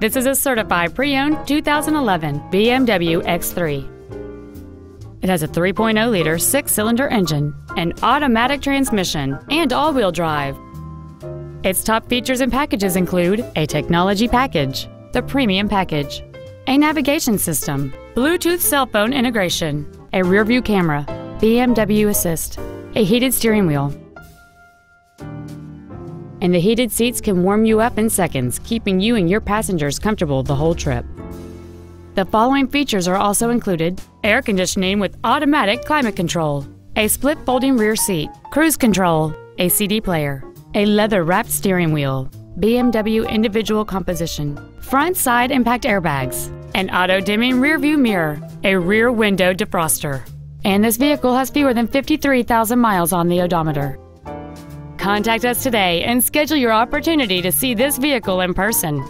This is a certified pre-owned 2011 BMW X3. It has a 3.0-liter six-cylinder engine, an automatic transmission, and all-wheel drive. Its top features and packages include a technology package, the premium package, a navigation system, Bluetooth cell phone integration, a rear-view camera, BMW Assist, a heated steering wheel, and the heated seats can warm you up in seconds, keeping you and your passengers comfortable the whole trip. The following features are also included: air conditioning with automatic climate control, a split folding rear seat, cruise control, a CD player, a leather-wrapped steering wheel, BMW individual composition, front side impact airbags, an auto-dimming rear-view mirror, a rear window defroster. And this vehicle has fewer than 53,000 miles on the odometer. Contact us today and schedule your opportunity to see this vehicle in person.